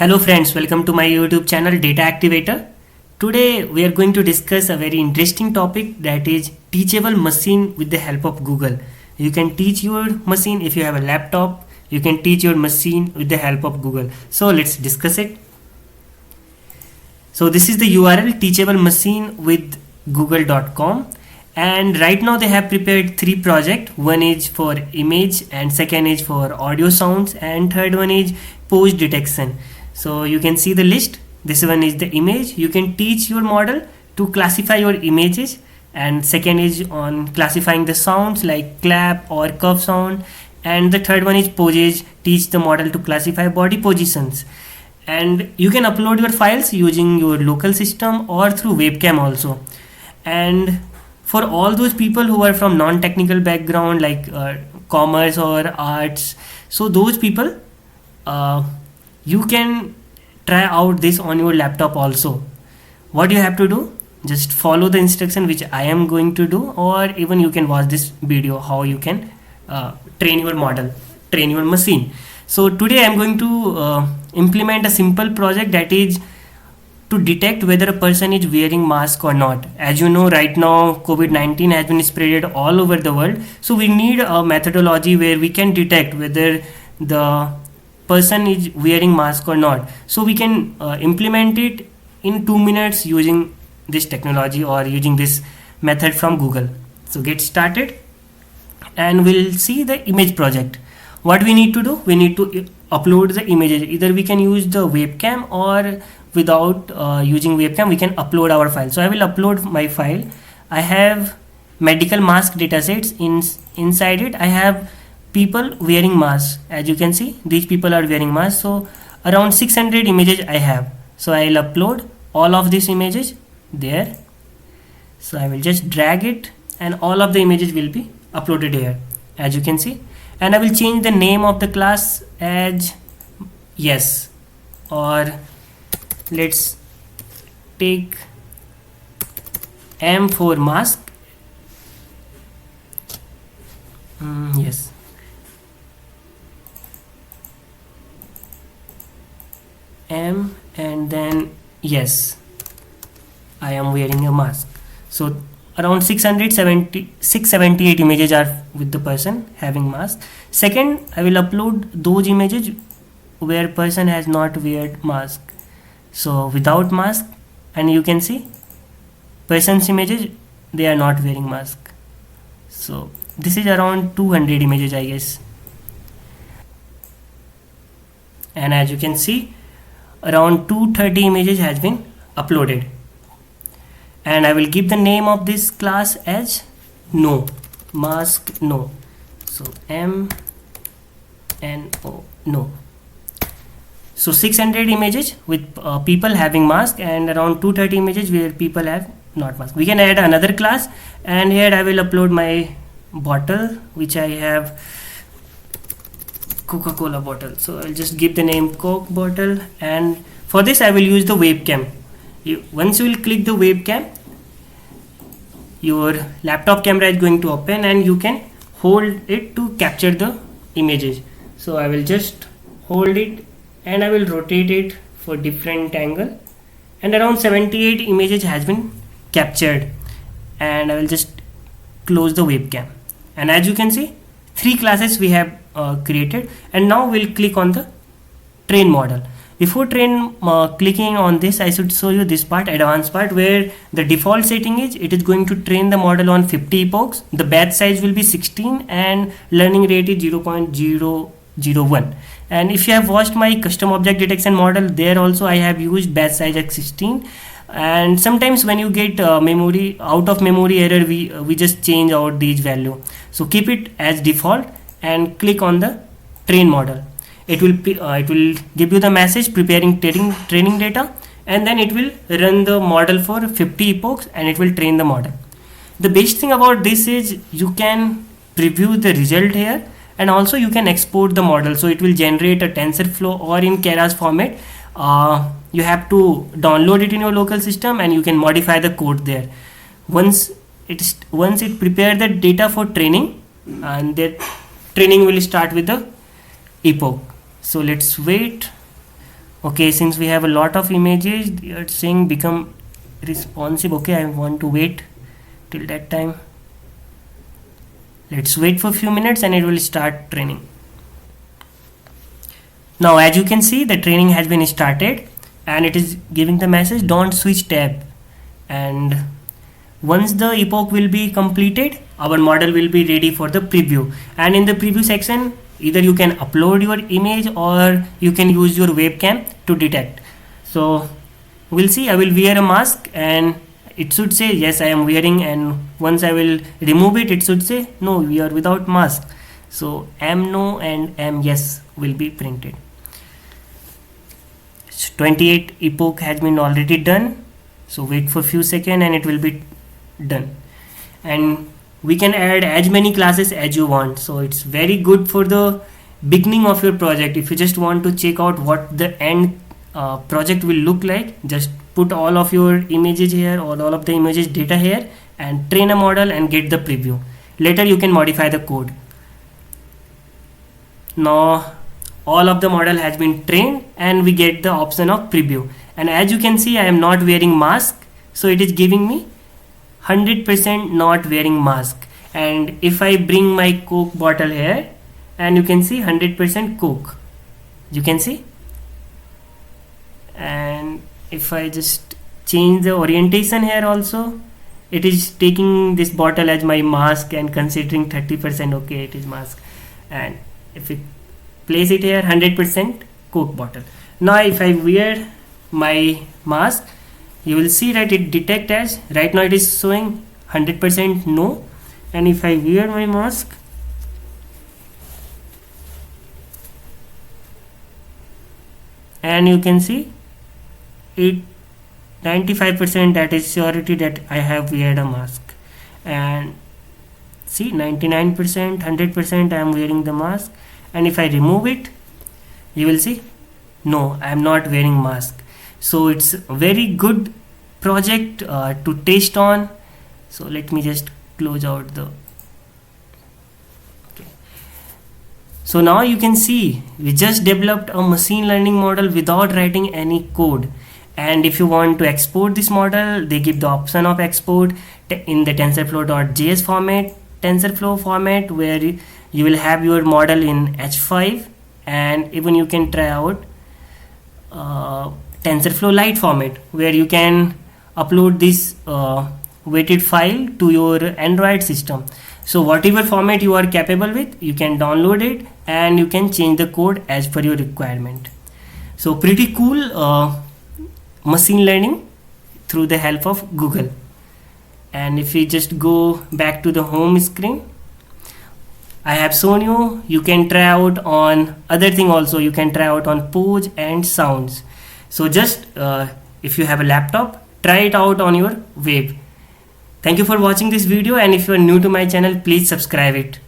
Hello friends, welcome to my YouTube channel Data Activator. Today we are going to discuss a very interesting topic, that is teachable machine with the help of Google. You can teach your machine if you have a laptop. You can teach your machine with the help of Google. So let's discuss it. So this is the URL teachable machine with google.com, and right now they have prepared three projects. One is for image, and second is for audio sounds, and third one is pose detection. So you can see the list. This one is the image. You can teach your model to classify your images, and second is on classifying the sounds like clap or cough sound, and the third one is poses. Teach the model to classify body positions, and you can upload your files using your local system or through webcam also. And for all those people who are from non-technical background like commerce or arts, so those people, you can try out this on your laptop also. What you have to do, just follow the instruction which I am going to do, or even you can watch this video how you can train your model, train your machine. So today I am going to implement a simple project, that is to detect whether a person is wearing mask or not. As you know, right now COVID-19 has been spread all over the world, so we need a methodology where we can detect whether the person is wearing mask or not. So we can implement it in 2 minutes using this technology or using this method from Google. So get started and we'll see the image project. What we need to do, we need to upload the images. Either we can use the webcam, or without using webcam we can upload our file. So I will upload my file. I have medical mask datasets. Inside it I have people wearing masks. As you can see, these people are wearing masks. So around 600 images I have. So I will upload all of these images there. So I will just drag it and all of the images will be uploaded here, as you can see. And I will change the name of the class as yes, or let's take M for mask. Yes, M, and then yes, I am wearing a mask. So around 678 images are with the person having mask. Second, I will upload those images where person has not wear mask, so without mask, and you can see person's images, they are not wearing mask. So this is around 200 images I guess, and as you can see around 230 images has been uploaded. And I will give the name of this class as no, mask no. So M N O, no. So 600 images with people having mask, and around 230 images where people have not mask. We can add another class, and here I will upload my bottle which I have, Coca-Cola bottle. So I'll just give the name Coke bottle, and for this I will use the webcam. Once you will click the webcam, your laptop camera is going to open and you can hold it to capture the images. So I will just hold it and I will rotate it for different angle, and around 78 images has been captured. And I will just close the webcam, and as you can see 3 classes we have created. And now we'll click on the train model. Before clicking on this, I should show you this part, advanced part, where the default setting is it is going to train the model on 50 epochs. The batch size will be 16 and learning rate is 0.001. And if you have watched my custom object detection model, there also I have used batch size at 16. And sometimes when you get memory out of memory error, we just change out these value. So keep it as default and click on the train model. It will give you the message preparing training data, and then it will run the model for 50 epochs and it will train the model. The best thing about this is you can preview the result here, and also you can export the model. So it will generate a TensorFlow or in Keras format. You have to download it in your local system and you can modify the code there. Once it prepare the data for training, and that training will start with the epoch. So let's wait Okay, since we have a lot of images, it's saying become responsive. Okay, I want to wait till that time. Let's wait for a few minutes and it will start training. Now as you can see, the training has been started and it is giving the message don't switch tab, and once the epoch will be completed, our model will be ready for the preview. And in the preview section, either you can upload your image or you can use your webcam to detect. So we'll see. I will wear a mask and it should say yes, I am wearing, and once I will remove it, it should say no, we are without mask. So am no and am yes will be printed. 28 epoch has been already done, so wait for few seconds and it will be done. And we can add as many classes as you want, so it's very good for the beginning of your project. If you just want to check out what the end project will look like, just put all of your images here or all of the images data here and train a model and get the preview. Later you can modify the code. Now all of the model has been trained and we get the option of preview, and as you can see I am not wearing mask, so it is giving me 100% not wearing mask. And if I bring my Coke bottle here, and you can see 100% Coke, you can see. And if I just change the orientation here also, it is taking this bottle as my mask and considering 30% okay, it is mask. And if we place it here, 100% Coke bottle. Now if I wear my mask, you will see that it detect as, right now it is showing 100% no, and if I wear my mask, and you can see it 95% that is surety that I have weared a mask. And see 99%, 100% I am wearing the mask, and if I remove it, you will see no, I am not wearing mask. So it's a very good project to test on. So let me just close out the okay. So now you can see we just developed a machine learning model without writing any code. And if you want to export this model, they give the option of export in the TensorFlow.js format, TensorFlow format, where you will have your model in H5, and even you can try out TensorFlow Lite format, where you can upload this weighted file to your Android system. So whatever format you are capable with, you can download it and you can change the code as per your requirement. So pretty cool machine learning through the help of Google. And if we just go back to the home screen, I have shown you, you can try out on other thing also. You can try out on pose and sounds. So just if you have a laptop, try it out on your web. Thank you for watching this video, and if you are new to my channel, please subscribe it.